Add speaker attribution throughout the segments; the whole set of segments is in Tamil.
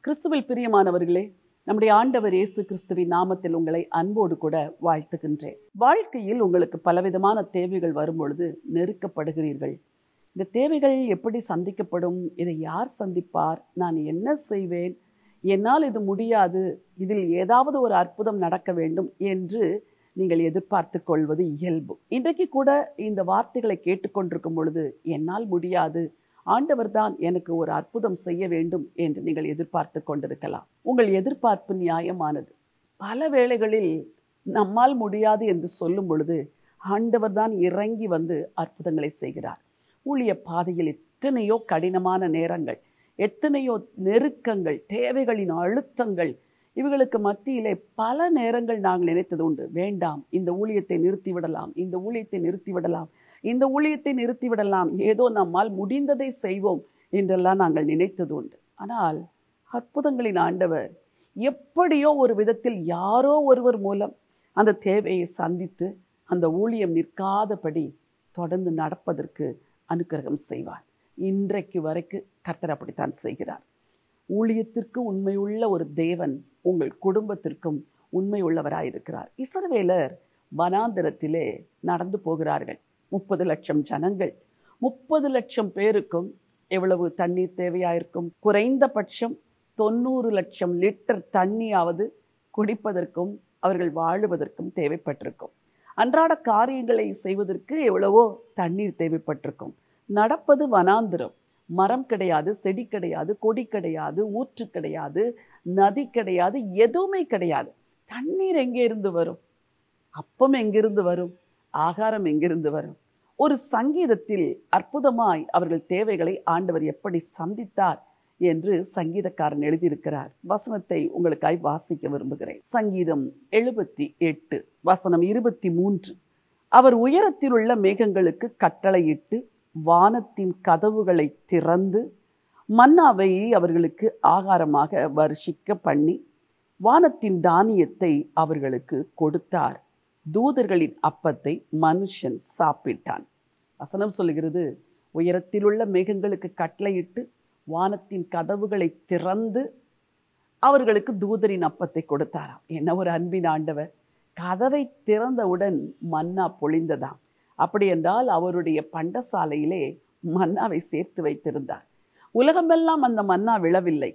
Speaker 1: கிறிஸ்துவில் பிரியமானவர்களே, நம்முடைய ஆண்டவர் இயேசு கிறிஸ்துவின் நாமத்தில் உங்களை அன்போடு கூட வாழ்த்துகின்றேன். வாழ்க்கையில் உங்களுக்கு பலவிதமான தேவைகள் வரும்பொழுது நெருக்கப்படுகிறீர்கள். இந்த தேவைகள் எப்படி சந்திக்கப்படும்? இதை யார் சந்திப்பார்? நான் என்ன செய்வேன்? என்னால் இது முடியாது, இதில் ஏதாவது ஒரு அற்புதம் நடக்க வேண்டும் என்று நீங்கள் எதிர்பார்த்து கொள்வது இயல்பு. இன்றைக்கு கூட இந்த வார்த்தைகளை கேட்டுக்கொண்டிருக்கும் பொழுது, என்னால் முடியாது, ஆண்டவர் தான் எனக்கு ஒரு அற்புதம் செய்ய வேண்டும் என்று நீங்கள் எதிர்பார்த்து கொண்டிருக்கலாம். உங்கள் எதிர்பார்ப்பு நியாயமானது. பல வேளைகளில் நம்மால் முடியாது என்று சொல்லும் பொழுது ஆண்டவர் தான் இறங்கி வந்து அற்புதங்களை செய்கிறார். ஊழிய பாதையில் எத்தனையோ கடினமான நேரங்கள், எத்தனையோ நெருக்கங்கள், தேவைகளின் அழுத்தங்கள், இவர்களுக்கு மத்தியிலே பல நேரங்கள் நாங்கள் நினைத்தது உண்டு. வேண்டாம், இந்த ஊழியத்தை நிறுத்திவிடலாம், இந்த ஊழியத்தை நிறுத்திவிடலாம், இந்த ஊழியத்தை நிறுத்திவிடலாம், ஏதோ நம்மால் முடிந்ததை செய்வோம் என்றெல்லாம் நாங்கள் நினைத்தது உண்டு. ஆனால் அற்புதங்களின் ஆண்டவர் எப்படியோ ஒரு விதத்தில் யாரோ ஒருவர் மூலம் அந்த தேவையை சந்தித்து அந்த ஊழியம் நிற்காதபடி தொடர்ந்து நடப்பதற்கு அனுக்கிரகம் செய்வார். இன்றைக்கு வரைக்கும் கர்த்தர் அப்படித்தான் செய்கிறார். ஊழியத்திற்கு உண்மையுள்ள ஒரு தேவன் உங்கள் குடும்பத்திற்கும் உண்மை உள்ளவராயிருக்கிறார். இஸ்ரவேலர் வனாந்திரத்திலே நடந்து போகிறார்கள். 30 லட்சம் ஜனங்கள், 30 லட்சம் பேருக்கும் எவ்வளவு தண்ணீர் தேவையாயிருக்கும்? குறைந்தபட்சம் 90 லட்சம் லிட்டர் தண்ணியாவது குடிப்பதற்கும் அவர்கள் வாழுவதற்கும் தேவைப்பட்டிருக்கும். அன்றாட காரியங்களை செய்வதற்கு எவ்வளவோ தண்ணீர் தேவைப்பட்டிருக்கும். நடப்பது வனாந்திரம். மரம் கிடையாது, செடி கிடையாது, கொடி கிடையாது, ஊற்று கிடையாது, நதி கிடையாது, எதுவுமே கிடையாது. தண்ணீர் எங்கே இருந்து வரும்? அப்பம் எங்கிருந்து வரும்? ஆகாரம் எங்கிருந்து வரும்? ஒரு சங்கீதத்தில் அற்புதமாய் அவர்கள் தேவைகளை ஆண்டவர் எப்படி சந்தித்தார் என்று சங்கீதக்காரன் எழுதியிருக்கிறார். வசனத்தை உங்களுக்காய் வாசிக்க விரும்புகிறேன். சங்கீதம் 78 வசனம் 23. அவர் உயரத்தில் உள்ள மேகங்களுக்கு கட்டளையிட்டு வானத்தின் கதவுகளை திறந்து மன்னாவை அவர்களுக்கு ஆகாரமாக வருஷிக்க பண்ணி வானத்தின் தானியத்தை அவர்களுக்கு கொடுத்தார். தூதர்களின் அப்பத்தை மனுஷன் சாப்பிட்டான். வசனம் சொல்லுகிறது, உயரத்தில் உள்ள மேகங்களுக்கு கட்டளையிட்டு வானத்தின் கதவுகளை திறந்து அவர்களுக்கு தூதரின் அப்பத்தை கொடுத்தாராம். என்ன ஒரு அன்பின் ஆண்டவர்! கதவை திறந்தவுடன் மன்னா பொழிந்ததாம். அப்படி என்றால் அவருடைய பண்டசாலையிலே மன்னாவை சேர்த்து வைத்திருந்தார். உலகமெல்லாம் அந்த மன்னா விழவில்லை,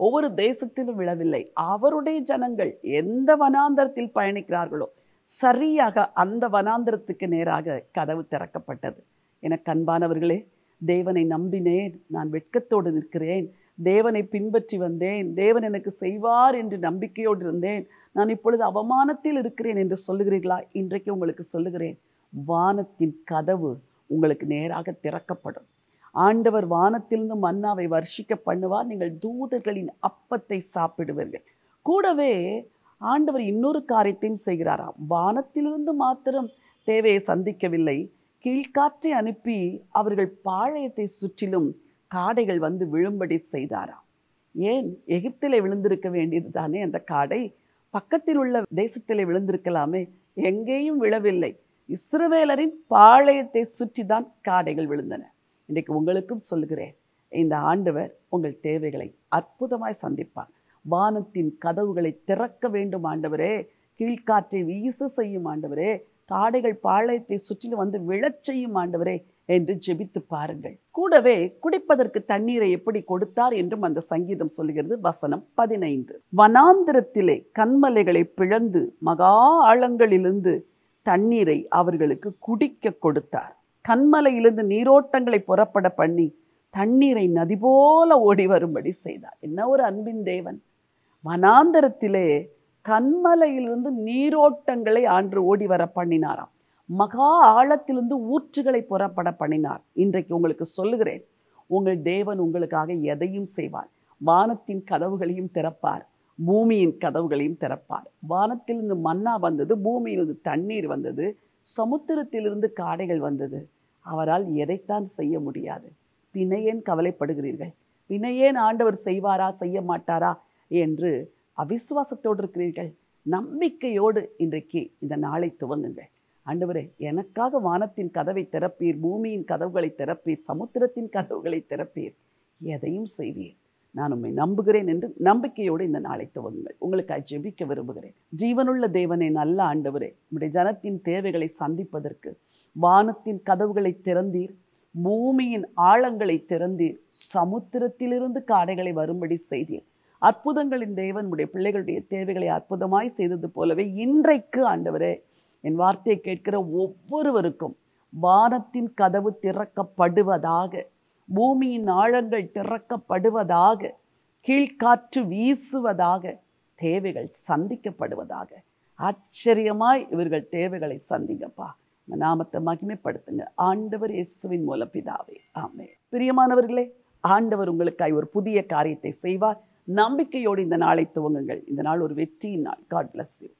Speaker 1: ஒவ்வொரு தேசத்திலும் விழவில்லை. அவருடைய ஜனங்கள் எந்த வனாந்தரத்தில் பயணிக்கிறார்களோ சரியாக அந்த வனாந்தரத்துக்கு நேராக கதவு திறக்கப்பட்டது. எனக்கு அன்பானவர்களே, தேவனை நம்பினேன், நான் வெட்கத்தோடு நிற்கிறேன், தேவனை பின்பற்றி வந்தேன், தேவன் எனக்கு செய்வார் என்று நம்பிக்கையோடு இருந்தேன், நான் இப்பொழுது அவமானத்தில் இருக்கிறேன் என்று சொல்லுகிறீர்களா? இன்றைக்கு உங்களுக்கு சொல்லுகிறேன், வானத்தின் கதவு உங்களுக்கு நேராக திறக்கப்படும். ஆண்டவர் வானத்திலிருந்து மன்னாவை வர்ஷிக்க பண்ணுவார். நீங்கள் தூதர்களின் அப்பத்தை சாப்பிடுவீர்கள். கூடவே ஆண்டவர் இன்னொரு காரியத்தையும் செய்கிறாராம். வானத்திலிருந்து மாத்திரம் தேவையை சந்திக்கவில்லை, கீழ்காற்றை அனுப்பி அவர்கள் பாளையத்தை சுற்றிலும் காடைகள் வந்து விழும்படி செய்தாராம். ஏன்? எகிப்திலே விழுந்திருக்க வேண்டியது தானே அந்த காடை, பக்கத்தில் உள்ள தேசத்திலே விழுந்திருக்கலாமே, எங்கேயும் விழவில்லை. இஸ்ரவேலரின் பாளையத்தை சுற்றி தான் காடைகள் விழுந்தன. இன்றைக்கு உங்களுக்கும் சொல்லுகிறேன், இந்த ஆண்டவர் உங்கள் தேவைகளை அற்புதமாய் சந்திப்பார். வானத்தின் கதவுகளை திறக்க வேண்டும் ஆண்டவரே, கீழ்காற்றை வீச செய்யும் ஆண்டவரே, காடைகள் பாளையத்தை சுற்றிலும் வந்து விழச் செய்யும் ஆண்டவரே என்று ஜெபித்து பாருங்கள். கூடவே குடிப்பதற்கு தண்ணீரை எப்படி கொடுத்தார் என்றும் அந்த சங்கீதம் சொல்லுகிறது. வசனம் 15. வனாந்திரத்திலே கன்மலைகளை பிளந்து மகா ஆழங்களிலிருந்து தண்ணீரை அவர்களுக்கு குடிக்க கொடுத்தார். கன்மலையிலிருந்து நீரோட்டங்களை புறப்பட பண்ணி தண்ணீரை நதி போல ஓடி வரும்படி செய்தார். என்ன ஒரு அன்பின் தேவன்! வனாந்தரத்திலே கன்மலையிலிருந்து நீரோட்டங்களை ஆண்டு ஓடி வர பண்ணினாராம். மகா ஆழத்திலிருந்து ஊற்றுகளை புறப்பட பண்ணினார். இன்றைக்கு உங்களுக்கு சொல்லுகிறேன், உங்கள் தேவன் உங்களுக்காக எதையும் செய்வார். வானத்தின் கதவுகளையும் திறப்பார், பூமியின் கதவுகளையும் திறப்பார். வானத்திலிருந்து மன்னா வந்தது, பூமியிலிருந்து தண்ணீர் வந்தது, சமுத்திரத்திலிருந்து காடைகள் வந்தது. அவரால் எதைத்தான் செய்ய முடியாது? பின்னையேன் கவலைப்படுகிறீர்கள்? பின்னையேன் ஆண்டவர் செய்வாரா செய்ய மாட்டாரா என்று அவிசுவாசத்தோடு இருக்கிறீர்கள்? நம்பிக்கையோடு இன்றைக்கு இந்த நாளை துவங்குங்கள். ஆண்டவரே, எனக்காக வானத்தின் கதவை திறப்பீர், பூமியின் கதவுகளை திறப்பீர், சமுத்திரத்தின் கதவுகளை திறப்பீர், எதையும் செய்வீர். நான் உம்மை நம்புகிறேன் என்று நம்பிக்கையோடு இந்த நாளை துவங்குங்கள். உங்களுக்காக ஜெபிக்க விரும்புகிறேன். ஜீவனுள்ள தேவனே, நல்ல ஆண்டவரே, உம்முடைய ஜனத்தின் தேவைகளை சந்திப்பதற்கு வானத்தின் கதவுகளை திறந்தீர், பூமியின் ஆழங்களை திறந்தீர், சமுத்திரத்திலிருந்து காடைகளை வரும்படி செய்தீர். அற்புதங்களின் தேவன் உடைய பிள்ளைகளுடைய தேவைகளை அற்புதமாய் செய்தது போலவே இன்றைக்கு ஆண்டவரே, என் வார்த்தையை கேட்கிற ஒவ்வொருவருக்கும் வானத்தின் கதவு திறக்கப்படுவதாக, பூமியின் ஆழங்கள் திறக்கப்படுவதாக, கீழ்காற்று வீசுவதாக, தேவைகள் சந்திக்கப்படுவதாக. ஆச்சரியமாய் இவர்கள் தேவைகளை சந்திங்கப்பா. நாமத்தை மகிமைப்படுத்துங்க ஆண்டவர் இயேசுவின் மூலம் பிதாவே, ஆமென். பிரியமானவர்களே, ஆண்டவர் உங்களுக்காய் ஒரு புதிய காரியத்தை செய்வார். நம்பிக்கையோடு இந்த நாளை துவங்குங்கள். இந்த நாள் ஒரு வெற்றியின் நாள். God bless you.